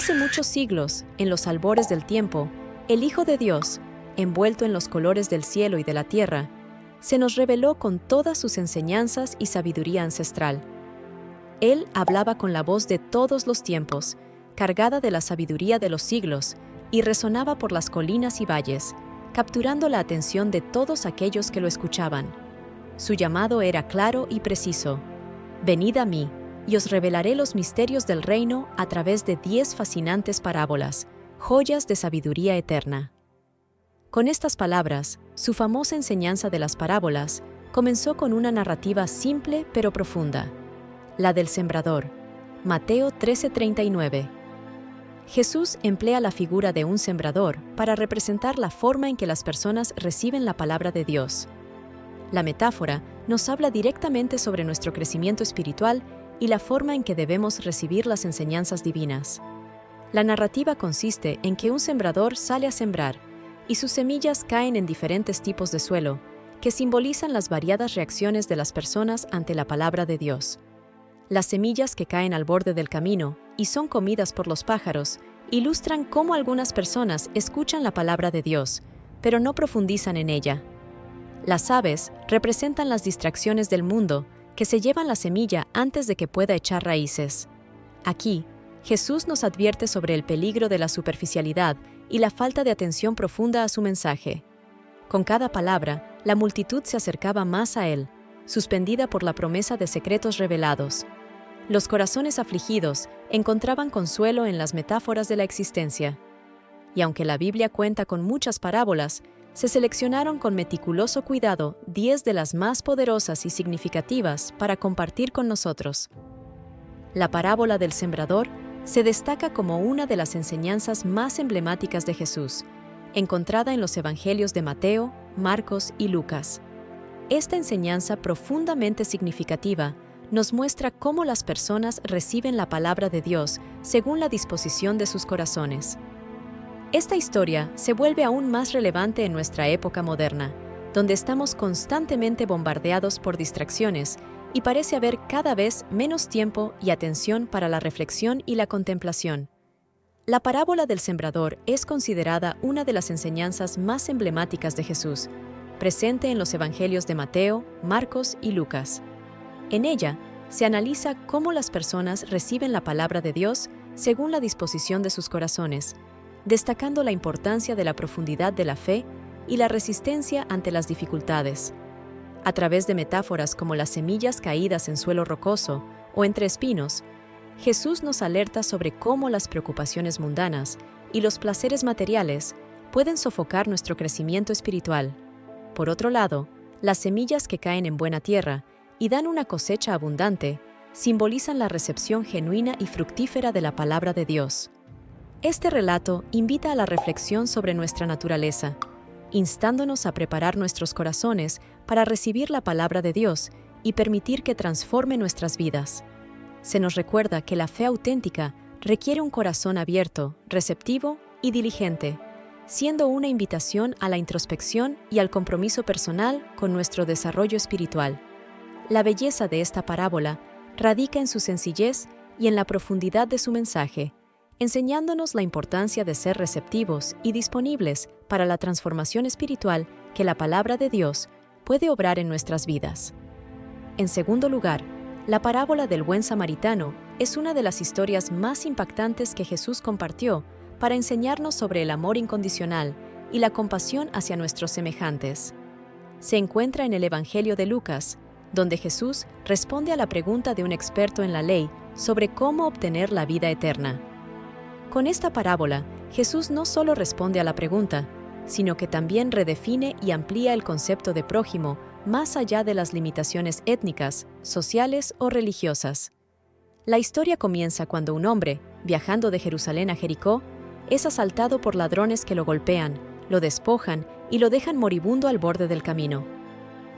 Hace muchos siglos, en los albores del tiempo, el Hijo de Dios, envuelto en los colores del cielo y de la tierra, se nos reveló con todas sus enseñanzas y sabiduría ancestral. Él hablaba con la voz de todos los tiempos, cargada de la sabiduría de los siglos, y resonaba por las colinas y valles, capturando la atención de todos aquellos que lo escuchaban. Su llamado era claro y preciso: «Venid a mí, y os revelaré los misterios del reino a través de 10 fascinantes parábolas, joyas de sabiduría eterna». Con estas palabras, su famosa enseñanza de las parábolas comenzó con una narrativa simple pero profunda, la del sembrador, Mateo 13:39. Jesús emplea la figura de un sembrador para representar la forma en que las personas reciben la palabra de Dios. La metáfora nos habla directamente sobre nuestro crecimiento espiritual y la forma en que debemos recibir las enseñanzas divinas. La narrativa consiste en que un sembrador sale a sembrar y sus semillas caen en diferentes tipos de suelo, que simbolizan las variadas reacciones de las personas ante la palabra de Dios. Las semillas que caen al borde del camino y son comidas por los pájaros ilustran cómo algunas personas escuchan la palabra de Dios, pero no profundizan en ella. Las aves representan las distracciones del mundo que se llevan la semilla antes de que pueda echar raíces. Aquí, Jesús nos advierte sobre el peligro de la superficialidad y la falta de atención profunda a su mensaje. Con cada palabra, la multitud se acercaba más a él, suspendida por la promesa de secretos revelados. Los corazones afligidos encontraban consuelo en las metáforas de la existencia. Y aunque la Biblia cuenta con muchas parábolas, se seleccionaron con meticuloso cuidado 10 de las más poderosas y significativas para compartir con nosotros. La parábola del sembrador se destaca como una de las enseñanzas más emblemáticas de Jesús, encontrada en los evangelios de Mateo, Marcos y Lucas. Esta enseñanza profundamente significativa nos muestra cómo las personas reciben la palabra de Dios según la disposición de sus corazones. Esta historia se vuelve aún más relevante en nuestra época moderna, donde estamos constantemente bombardeados por distracciones y parece haber cada vez menos tiempo y atención para la reflexión y la contemplación. La parábola del sembrador es considerada una de las enseñanzas más emblemáticas de Jesús, presente en los evangelios de Mateo, Marcos y Lucas. En ella, se analiza cómo las personas reciben la palabra de Dios según la disposición de sus corazones, destacando la importancia de la profundidad de la fe y la resistencia ante las dificultades. A través de metáforas como las semillas caídas en suelo rocoso o entre espinos, Jesús nos alerta sobre cómo las preocupaciones mundanas y los placeres materiales pueden sofocar nuestro crecimiento espiritual. Por otro lado, las semillas que caen en buena tierra y dan una cosecha abundante simbolizan la recepción genuina y fructífera de la palabra de Dios. Este relato invita a la reflexión sobre nuestra naturaleza, instándonos a preparar nuestros corazones para recibir la palabra de Dios y permitir que transforme nuestras vidas. Se nos recuerda que la fe auténtica requiere un corazón abierto, receptivo y diligente, siendo una invitación a la introspección y al compromiso personal con nuestro desarrollo espiritual. La belleza de esta parábola radica en su sencillez y en la profundidad de su mensaje, enseñándonos la importancia de ser receptivos y disponibles para la transformación espiritual que la palabra de Dios puede obrar en nuestras vidas. En segundo lugar, la parábola del buen samaritano es una de las historias más impactantes que Jesús compartió para enseñarnos sobre el amor incondicional y la compasión hacia nuestros semejantes. Se encuentra en el Evangelio de Lucas, donde Jesús responde a la pregunta de un experto en la ley sobre cómo obtener la vida eterna. Con esta parábola, Jesús no solo responde a la pregunta, sino que también redefine y amplía el concepto de prójimo más allá de las limitaciones étnicas, sociales o religiosas. La historia comienza cuando un hombre, viajando de Jerusalén a Jericó, es asaltado por ladrones que lo golpean, lo despojan y lo dejan moribundo al borde del camino.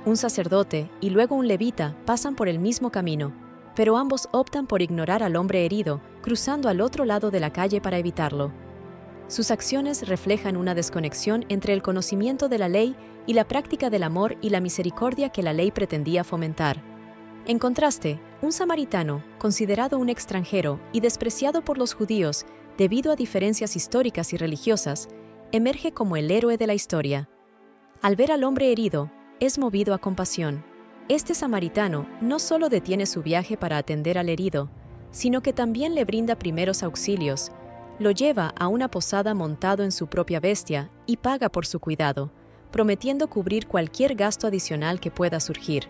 Un sacerdote y luego un levita pasan por el mismo camino, pero ambos optan por ignorar al hombre herido, cruzando al otro lado de la calle para evitarlo. Sus acciones reflejan una desconexión entre el conocimiento de la ley y la práctica del amor y la misericordia que la ley pretendía fomentar. En contraste, un samaritano, considerado un extranjero y despreciado por los judíos, debido a diferencias históricas y religiosas, emerge como el héroe de la historia. Al ver al hombre herido, es movido a compasión. Este samaritano no solo detiene su viaje para atender al herido, sino que también le brinda primeros auxilios, lo lleva a una posada montado en su propia bestia y paga por su cuidado, prometiendo cubrir cualquier gasto adicional que pueda surgir.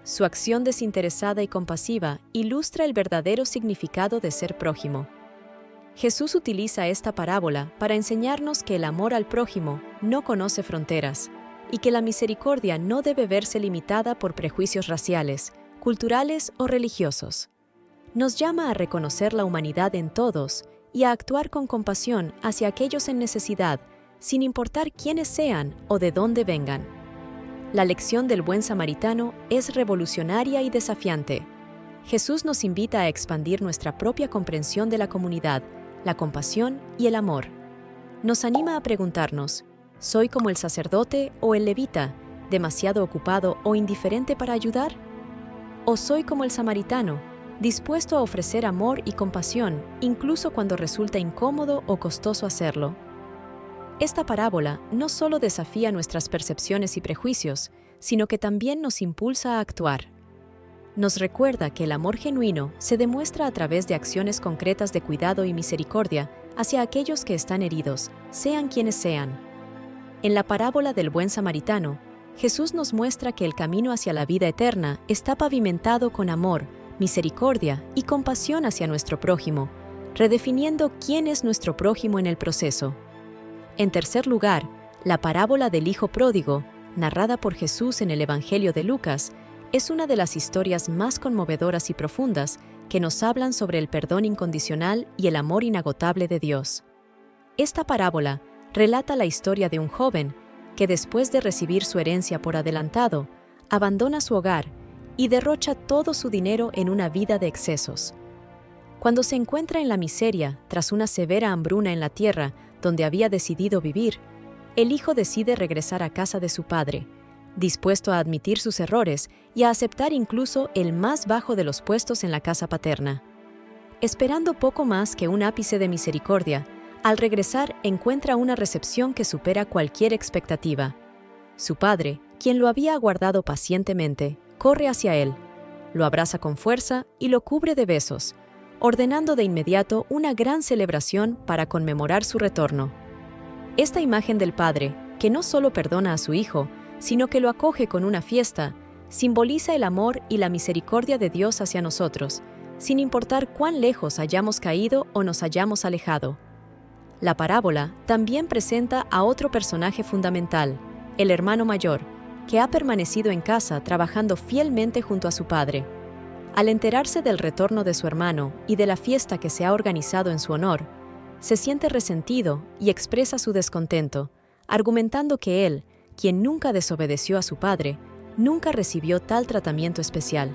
Su acción desinteresada y compasiva ilustra el verdadero significado de ser prójimo. Jesús utiliza esta parábola para enseñarnos que el amor al prójimo no conoce fronteras y que la misericordia no debe verse limitada por prejuicios raciales, culturales o religiosos. Nos llama a reconocer la humanidad en todos y a actuar con compasión hacia aquellos en necesidad, sin importar quiénes sean o de dónde vengan. La lección del buen samaritano es revolucionaria y desafiante. Jesús nos invita a expandir nuestra propia comprensión de la comunidad, la compasión y el amor. Nos anima a preguntarnos, ¿soy como el sacerdote o el levita, demasiado ocupado o indiferente para ayudar? ¿O soy como el samaritano, dispuesto a ofrecer amor y compasión, incluso cuando resulta incómodo o costoso hacerlo? Esta parábola no solo desafía nuestras percepciones y prejuicios, sino que también nos impulsa a actuar. Nos recuerda que el amor genuino se demuestra a través de acciones concretas de cuidado y misericordia hacia aquellos que están heridos, sean quienes sean. En la parábola del buen samaritano, Jesús nos muestra que el camino hacia la vida eterna está pavimentado con amor, misericordia y compasión hacia nuestro prójimo, redefiniendo quién es nuestro prójimo en el proceso. En tercer lugar, la parábola del Hijo Pródigo, narrada por Jesús en el Evangelio de Lucas, es una de las historias más conmovedoras y profundas que nos hablan sobre el perdón incondicional y el amor inagotable de Dios. Esta parábola relata la historia de un joven que, después de recibir su herencia por adelantado, abandona su hogar y derrocha todo su dinero en una vida de excesos. Cuando se encuentra en la miseria, tras una severa hambruna en la tierra donde había decidido vivir, el hijo decide regresar a casa de su padre, dispuesto a admitir sus errores y a aceptar incluso el más bajo de los puestos en la casa paterna. Esperando poco más que un ápice de misericordia, al regresar encuentra una recepción que supera cualquier expectativa. Su padre, quien lo había aguardado pacientemente, corre hacia él, lo abraza con fuerza y lo cubre de besos, ordenando de inmediato una gran celebración para conmemorar su retorno. Esta imagen del padre, que no solo perdona a su hijo, sino que lo acoge con una fiesta, simboliza el amor y la misericordia de Dios hacia nosotros, sin importar cuán lejos hayamos caído o nos hayamos alejado. La parábola también presenta a otro personaje fundamental, el hermano mayor, que ha permanecido en casa trabajando fielmente junto a su padre. Al enterarse del retorno de su hermano y de la fiesta que se ha organizado en su honor, se siente resentido y expresa su descontento, argumentando que él, quien nunca desobedeció a su padre, nunca recibió tal tratamiento especial.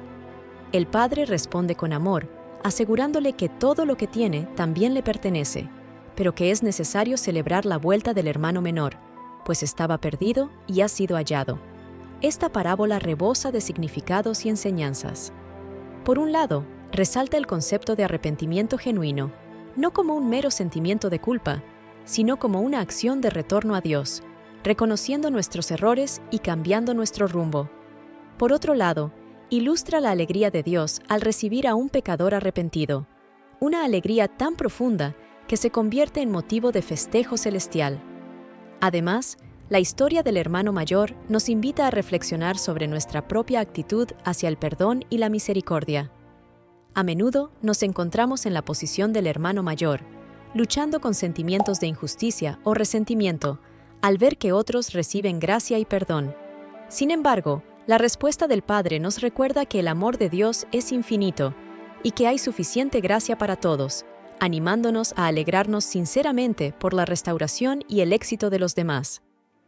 El padre responde con amor, asegurándole que todo lo que tiene también le pertenece, pero que es necesario celebrar la vuelta del hermano menor, pues estaba perdido y ha sido hallado. Esta parábola rebosa de significados y enseñanzas. Por un lado, resalta el concepto de arrepentimiento genuino, no como un mero sentimiento de culpa, sino como una acción de retorno a Dios, reconociendo nuestros errores y cambiando nuestro rumbo. Por otro lado, ilustra la alegría de Dios al recibir a un pecador arrepentido, una alegría tan profunda que se convierte en motivo de festejo celestial. Además, la historia del hermano mayor nos invita a reflexionar sobre nuestra propia actitud hacia el perdón y la misericordia. A menudo nos encontramos en la posición del hermano mayor, luchando con sentimientos de injusticia o resentimiento, al ver que otros reciben gracia y perdón. Sin embargo, la respuesta del Padre nos recuerda que el amor de Dios es infinito y que hay suficiente gracia para todos, animándonos a alegrarnos sinceramente por la restauración y el éxito de los demás.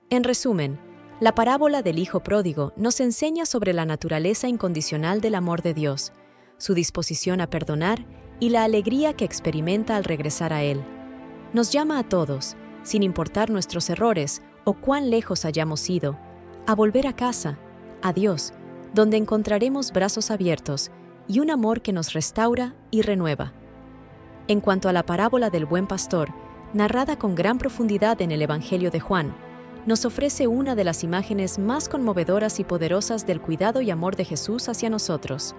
En resumen, la parábola del Hijo Pródigo nos enseña sobre la naturaleza incondicional del amor de Dios, su disposición a perdonar y la alegría que experimenta al regresar a Él. Nos llama a todos, sin importar nuestros errores o cuán lejos hayamos ido, a volver a casa, a Dios, donde encontraremos brazos abiertos y un amor que nos restaura y renueva. En cuanto a la parábola del buen pastor, narrada con gran profundidad en el Evangelio de Juan, nos ofrece una de las imágenes más conmovedoras y poderosas del cuidado y amor de Jesús hacia nosotros.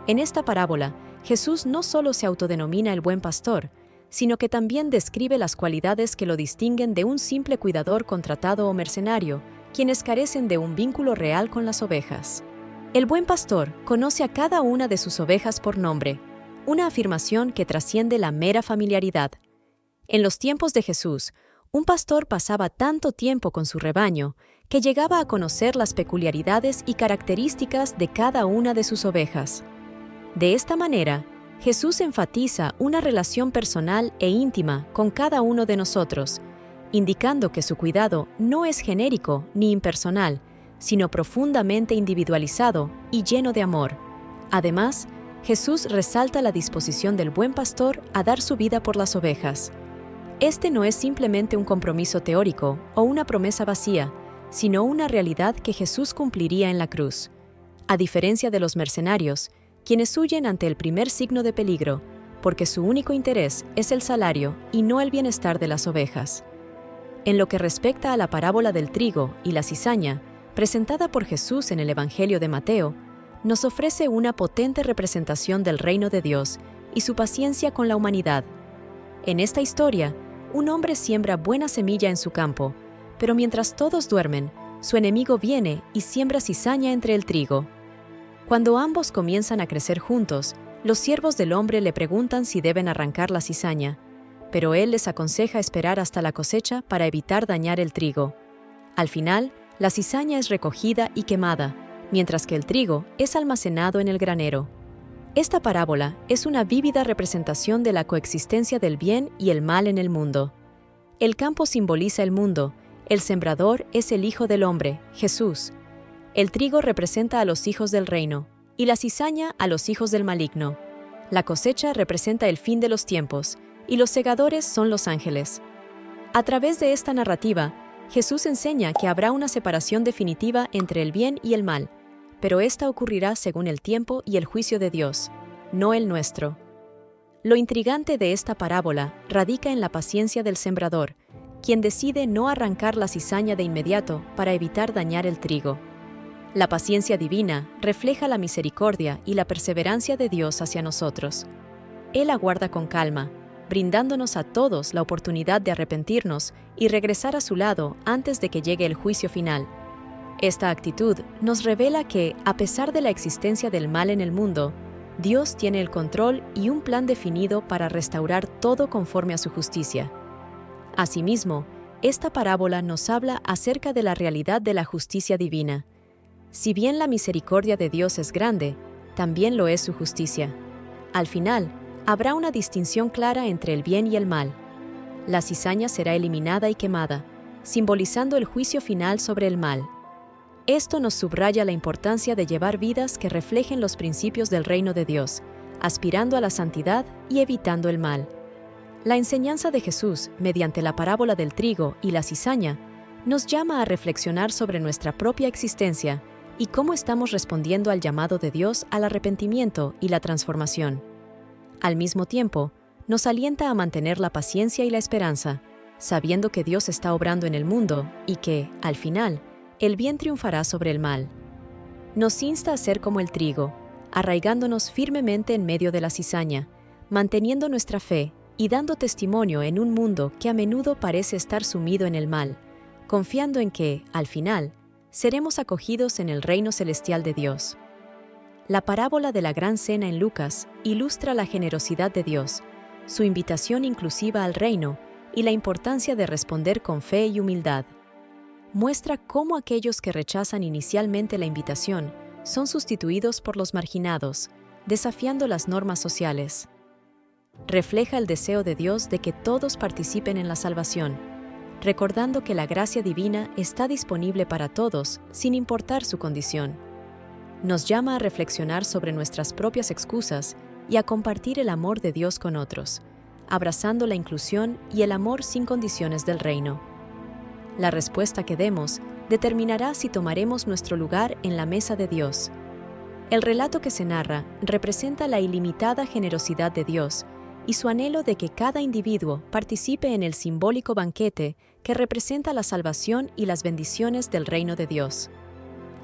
En esta parábola, Jesús no solo se autodenomina el buen pastor, sino que también describe las cualidades que lo distinguen de un simple cuidador contratado o mercenario, quienes carecen de un vínculo real con las ovejas. El buen pastor conoce a cada una de sus ovejas por nombre, una afirmación que trasciende la mera familiaridad. En los tiempos de Jesús, un pastor pasaba tanto tiempo con su rebaño que llegaba a conocer las peculiaridades y características de cada una de sus ovejas. De esta manera, Jesús enfatiza una relación personal e íntima con cada uno de nosotros, indicando que su cuidado no es genérico ni impersonal, sino profundamente individualizado y lleno de amor. Además, Jesús resalta la disposición del buen pastor a dar su vida por las ovejas. Este no es simplemente un compromiso teórico o una promesa vacía, sino una realidad que Jesús cumpliría en la cruz. A diferencia de los mercenarios, quienes huyen ante el primer signo de peligro, porque su único interés es el salario y no el bienestar de las ovejas. En lo que respecta a la parábola del trigo y la cizaña, presentada por Jesús en el Evangelio de Mateo, nos ofrece una potente representación del reino de Dios y su paciencia con la humanidad. En esta historia, un hombre siembra buena semilla en su campo, pero mientras todos duermen, su enemigo viene y siembra cizaña entre el trigo. Cuando ambos comienzan a crecer juntos, los siervos del hombre le preguntan si deben arrancar la cizaña, pero él les aconseja esperar hasta la cosecha para evitar dañar el trigo. Al final, la cizaña es recogida y quemada, mientras que el trigo es almacenado en el granero. Esta parábola es una vívida representación de la coexistencia del bien y el mal en el mundo. El campo simboliza el mundo, el sembrador es el Hijo del Hombre, Jesús. El trigo representa a los hijos del reino, y la cizaña a los hijos del maligno. La cosecha representa el fin de los tiempos, y los segadores son los ángeles. A través de esta narrativa, Jesús enseña que habrá una separación definitiva entre el bien y el mal, pero esta ocurrirá según el tiempo y el juicio de Dios, no el nuestro. Lo intrigante de esta parábola radica en la paciencia del sembrador, quien decide no arrancar la cizaña de inmediato para evitar dañar el trigo. La paciencia divina refleja la misericordia y la perseverancia de Dios hacia nosotros. Él aguarda con calma, brindándonos a todos la oportunidad de arrepentirnos y regresar a su lado antes de que llegue el juicio final. Esta actitud nos revela que, a pesar de la existencia del mal en el mundo, Dios tiene el control y un plan definido para restaurar todo conforme a su justicia. Asimismo, esta parábola nos habla acerca de la realidad de la justicia divina. Si bien la misericordia de Dios es grande, también lo es su justicia. Al final, habrá una distinción clara entre el bien y el mal. La cizaña será eliminada y quemada, simbolizando el juicio final sobre el mal. Esto nos subraya la importancia de llevar vidas que reflejen los principios del reino de Dios, aspirando a la santidad y evitando el mal. La enseñanza de Jesús, mediante la parábola del trigo y la cizaña, nos llama a reflexionar sobre nuestra propia existencia y cómo estamos respondiendo al llamado de Dios al arrepentimiento y la transformación. Al mismo tiempo, nos alienta a mantener la paciencia y la esperanza, sabiendo que Dios está obrando en el mundo y que, al final, el bien triunfará sobre el mal. Nos insta a ser como el trigo, arraigándonos firmemente en medio de la cizaña, manteniendo nuestra fe y dando testimonio en un mundo que a menudo parece estar sumido en el mal, confiando en que, al final, seremos acogidos en el reino celestial de Dios. La parábola de la Gran Cena en Lucas ilustra la generosidad de Dios, su invitación inclusiva al reino y la importancia de responder con fe y humildad. Muestra cómo aquellos que rechazan inicialmente la invitación son sustituidos por los marginados, desafiando las normas sociales. Refleja el deseo de Dios de que todos participen en la salvación, recordando que la gracia divina está disponible para todos sin importar su condición. Nos llama a reflexionar sobre nuestras propias excusas y a compartir el amor de Dios con otros, abrazando la inclusión y el amor sin condiciones del reino. La respuesta que demos determinará si tomaremos nuestro lugar en la mesa de Dios. El relato que se narra representa la ilimitada generosidad de Dios, y su anhelo de que cada individuo participe en el simbólico banquete que representa la salvación y las bendiciones del reino de Dios.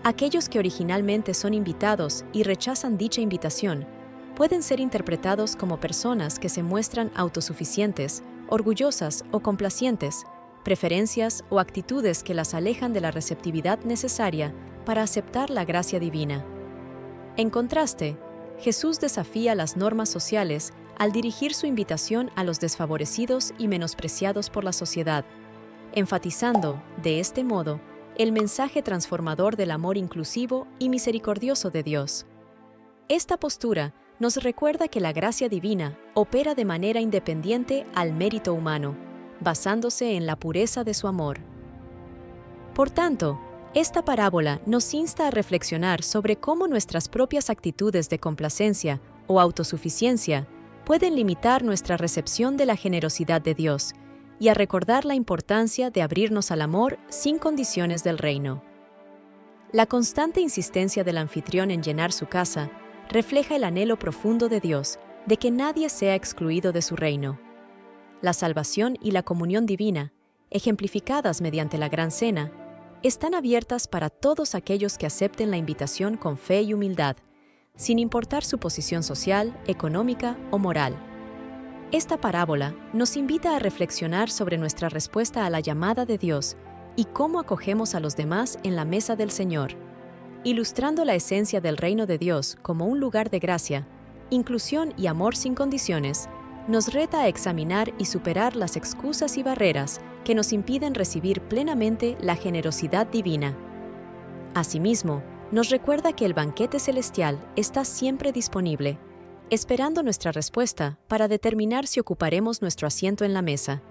Aquellos que originalmente son invitados y rechazan dicha invitación pueden ser interpretados como personas que se muestran autosuficientes, orgullosas o complacientes, preferencias o actitudes que las alejan de la receptividad necesaria para aceptar la gracia divina. En contraste, Jesús desafía las normas sociales al dirigir su invitación a los desfavorecidos y menospreciados por la sociedad, enfatizando, de este modo, el mensaje transformador del amor inclusivo y misericordioso de Dios. Esta postura nos recuerda que la gracia divina opera de manera independiente al mérito humano, basándose en la pureza de su amor. Por tanto, esta parábola nos insta a reflexionar sobre cómo nuestras propias actitudes de complacencia o autosuficiencia pueden limitar nuestra recepción de la generosidad de Dios y a recordar la importancia de abrirnos al amor sin condiciones del reino. La constante insistencia del anfitrión en llenar su casa refleja el anhelo profundo de Dios de que nadie sea excluido de su reino. La salvación y la comunión divina, ejemplificadas mediante la Gran Cena, están abiertas para todos aquellos que acepten la invitación con fe y humildad, sin importar su posición social, económica o moral. Esta parábola nos invita a reflexionar sobre nuestra respuesta a la llamada de Dios y cómo acogemos a los demás en la mesa del Señor, ilustrando la esencia del reino de Dios como un lugar de gracia, inclusión y amor sin condiciones. Nos reta a examinar y superar las excusas y barreras que nos impiden recibir plenamente la generosidad divina. Asimismo, nos recuerda que el banquete celestial está siempre disponible, esperando nuestra respuesta para determinar si ocuparemos nuestro asiento en la mesa.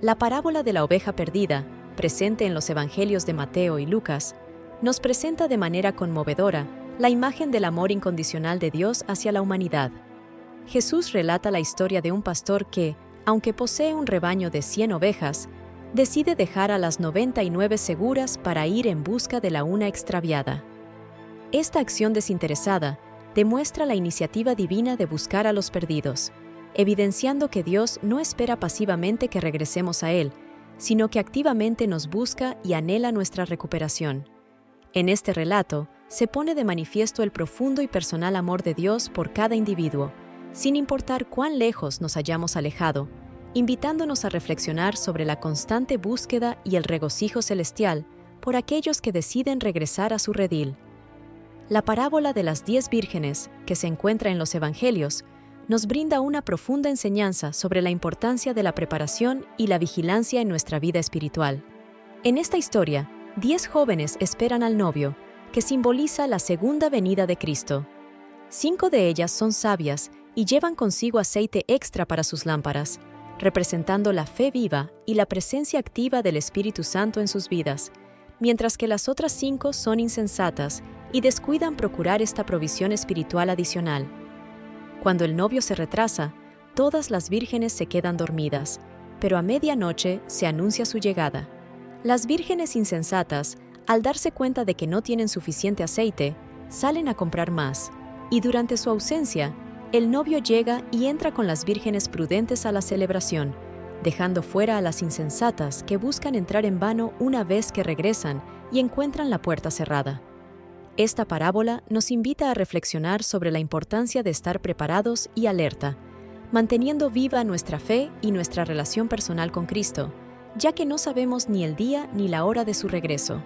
La parábola de la oveja perdida, presente en los evangelios de Mateo y Lucas, nos presenta de manera conmovedora la imagen del amor incondicional de Dios hacia la humanidad. Jesús relata la historia de un pastor que, aunque posee un rebaño de 100 ovejas, decide dejar a las 99 seguras para ir en busca de la una extraviada. Esta acción desinteresada demuestra la iniciativa divina de buscar a los perdidos, evidenciando que Dios no espera pasivamente que regresemos a Él, sino que activamente nos busca y anhela nuestra recuperación. En este relato, se pone de manifiesto el profundo y personal amor de Dios por cada individuo, sin importar cuán lejos nos hayamos alejado, invitándonos a reflexionar sobre la constante búsqueda y el regocijo celestial por aquellos que deciden regresar a su redil. La parábola de las 10 vírgenes, que se encuentra en los Evangelios, nos brinda una profunda enseñanza sobre la importancia de la preparación y la vigilancia en nuestra vida espiritual. En esta historia, 10 jóvenes esperan al novio, que simboliza la segunda venida de Cristo. 5 de ellas son sabias y llevan consigo aceite extra para sus lámparas, representando la fe viva y la presencia activa del Espíritu Santo en sus vidas, mientras que las otras 5 son insensatas y descuidan procurar esta provisión espiritual adicional. Cuando el novio se retrasa, todas las vírgenes se quedan dormidas, pero a medianoche se anuncia su llegada. Las vírgenes insensatas, al darse cuenta de que no tienen suficiente aceite, salen a comprar más, y durante su ausencia, el novio llega y entra con las vírgenes prudentes a la celebración, dejando fuera a las insensatas que buscan entrar en vano una vez que regresan y encuentran la puerta cerrada. Esta parábola nos invita a reflexionar sobre la importancia de estar preparados y alerta, manteniendo viva nuestra fe y nuestra relación personal con Cristo, ya que no sabemos ni el día ni la hora de su regreso.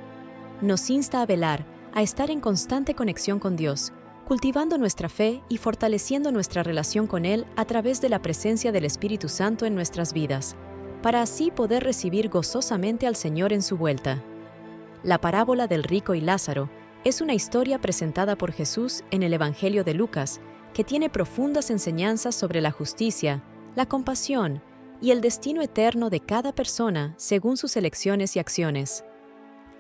Nos insta a velar, a estar en constante conexión con Dios, cultivando nuestra fe y fortaleciendo nuestra relación con Él a través de la presencia del Espíritu Santo en nuestras vidas, para así poder recibir gozosamente al Señor en su vuelta. La parábola del rico y Lázaro es una historia presentada por Jesús en el Evangelio de Lucas, que tiene profundas enseñanzas sobre la justicia, la compasión y el destino eterno de cada persona según sus elecciones y acciones.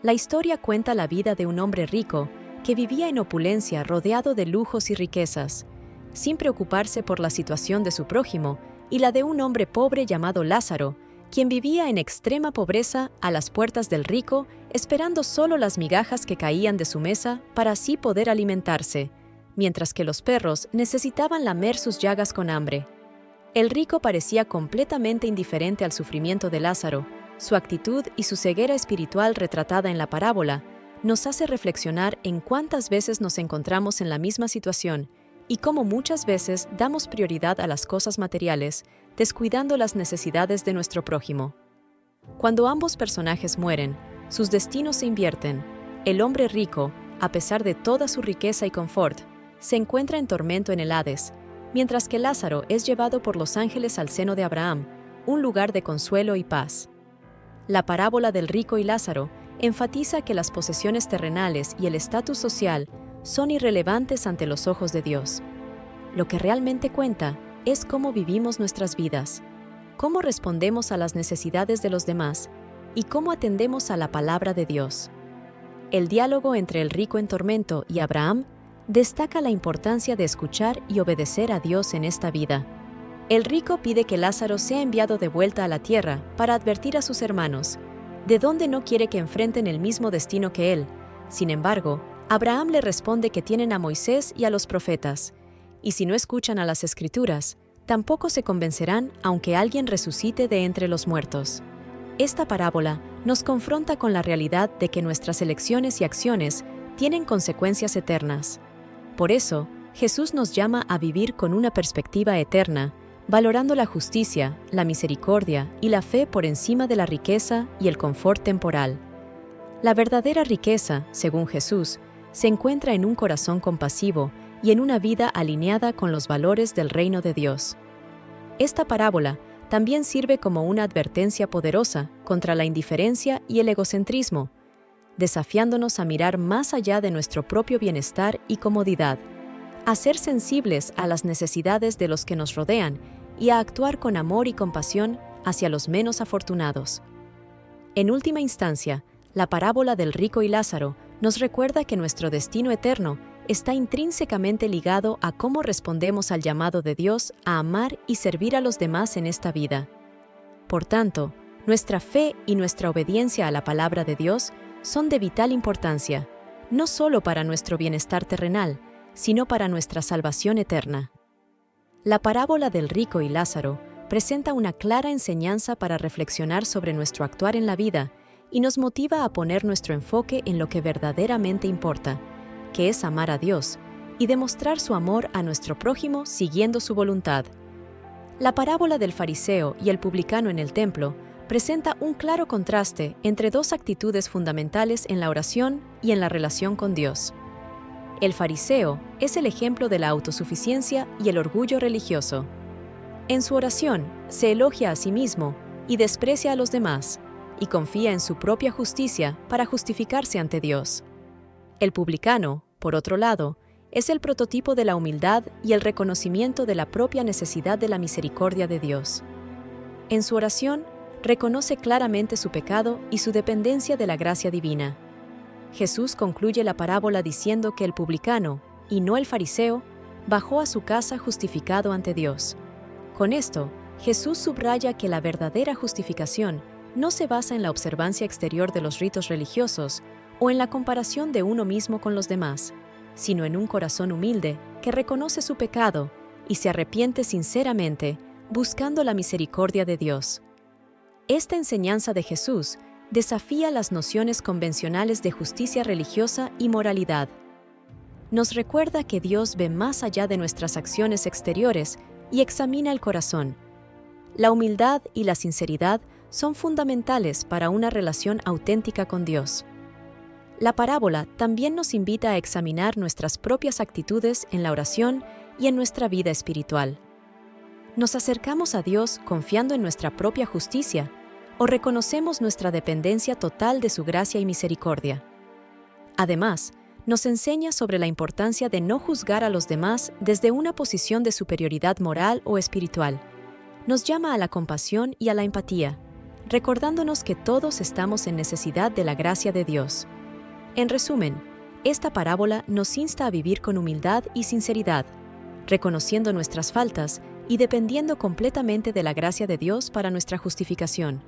La historia cuenta la vida de un hombre rico que vivía en opulencia rodeado de lujos y riquezas, sin preocuparse por la situación de su prójimo, y la de un hombre pobre llamado Lázaro, quien vivía en extrema pobreza a las puertas del rico, esperando solo las migajas que caían de su mesa para así poder alimentarse, mientras que los perros necesitaban lamer sus llagas con hambre. El rico parecía completamente indiferente al sufrimiento de Lázaro. Su actitud y su ceguera espiritual retratada en la parábola nos hace reflexionar en cuántas veces nos encontramos en la misma situación y cómo muchas veces damos prioridad a las cosas materiales, descuidando las necesidades de nuestro prójimo. Cuando ambos personajes mueren, sus destinos se invierten. El hombre rico, a pesar de toda su riqueza y confort, se encuentra en tormento en el Hades, mientras que Lázaro es llevado por los ángeles al seno de Abraham, un lugar de consuelo y paz. La parábola del rico y Lázaro enfatiza que las posesiones terrenales y el estatus social son irrelevantes ante los ojos de Dios. Lo que realmente cuenta es cómo vivimos nuestras vidas, cómo respondemos a las necesidades de los demás y cómo atendemos a la palabra de Dios. El diálogo entre el rico en tormento y Abraham destaca la importancia de escuchar y obedecer a Dios en esta vida. El rico pide que Lázaro sea enviado de vuelta a la tierra para advertir a sus hermanos, de dónde no quiere que enfrenten el mismo destino que él. Sin embargo, Abraham le responde que tienen a Moisés y a los profetas, y si no escuchan a las Escrituras, tampoco se convencerán aunque alguien resucite de entre los muertos. Esta parábola nos confronta con la realidad de que nuestras elecciones y acciones tienen consecuencias eternas. Por eso, Jesús nos llama a vivir con una perspectiva eterna, valorando la justicia, la misericordia y la fe por encima de la riqueza y el confort temporal. La verdadera riqueza, según Jesús, se encuentra en un corazón compasivo y en una vida alineada con los valores del reino de Dios. Esta parábola también sirve como una advertencia poderosa contra la indiferencia y el egocentrismo, desafiándonos a mirar más allá de nuestro propio bienestar y comodidad, a ser sensibles a las necesidades de los que nos rodean y a actuar con amor y compasión hacia los menos afortunados. En última instancia, la parábola del rico y Lázaro nos recuerda que nuestro destino eterno está intrínsecamente ligado a cómo respondemos al llamado de Dios a amar y servir a los demás en esta vida. Por tanto, nuestra fe y nuestra obediencia a la palabra de Dios son de vital importancia, no solo para nuestro bienestar terrenal, sino para nuestra salvación eterna. La parábola del rico y Lázaro presenta una clara enseñanza para reflexionar sobre nuestro actuar en la vida y nos motiva a poner nuestro enfoque en lo que verdaderamente importa, que es amar a Dios y demostrar su amor a nuestro prójimo siguiendo su voluntad. La parábola del fariseo y el publicano en el templo presenta un claro contraste entre dos actitudes fundamentales en la oración y en la relación con Dios. El fariseo es el ejemplo de la autosuficiencia y el orgullo religioso. En su oración, se elogia a sí mismo y desprecia a los demás, y confía en su propia justicia para justificarse ante Dios. El publicano, por otro lado, es el prototipo de la humildad y el reconocimiento de la propia necesidad de la misericordia de Dios. En su oración, reconoce claramente su pecado y su dependencia de la gracia divina. Jesús concluye la parábola diciendo que el publicano, y no el fariseo, bajó a su casa justificado ante Dios. Con esto, Jesús subraya que la verdadera justificación no se basa en la observancia exterior de los ritos religiosos o en la comparación de uno mismo con los demás, sino en un corazón humilde que reconoce su pecado y se arrepiente sinceramente, buscando la misericordia de Dios. Esta enseñanza de Jesús desafía las nociones convencionales de justicia religiosa y moralidad. Nos recuerda que Dios ve más allá de nuestras acciones exteriores y examina el corazón. La humildad y la sinceridad son fundamentales para una relación auténtica con Dios. La parábola también nos invita a examinar nuestras propias actitudes en la oración y en nuestra vida espiritual. ¿Nos acercamos a Dios confiando en nuestra propia justicia o reconocemos nuestra dependencia total de su gracia y misericordia? Además, nos enseña sobre la importancia de no juzgar a los demás desde una posición de superioridad moral o espiritual. Nos llama a la compasión y a la empatía, recordándonos que todos estamos en necesidad de la gracia de Dios. En resumen, esta parábola nos insta a vivir con humildad y sinceridad, reconociendo nuestras faltas y dependiendo completamente de la gracia de Dios para nuestra justificación.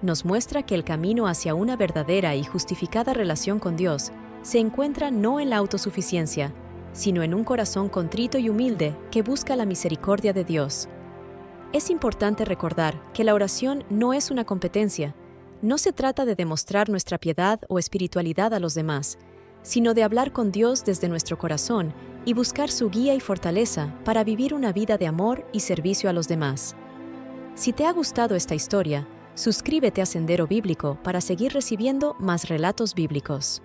Nos muestra que el camino hacia una verdadera y justificada relación con Dios se encuentra no en la autosuficiencia, sino en un corazón contrito y humilde que busca la misericordia de Dios. Es importante recordar que la oración no es una competencia. No se trata de demostrar nuestra piedad o espiritualidad a los demás, sino de hablar con Dios desde nuestro corazón y buscar su guía y fortaleza para vivir una vida de amor y servicio a los demás. Si te ha gustado esta historia, suscríbete a Sendero Bíblico para seguir recibiendo más relatos bíblicos.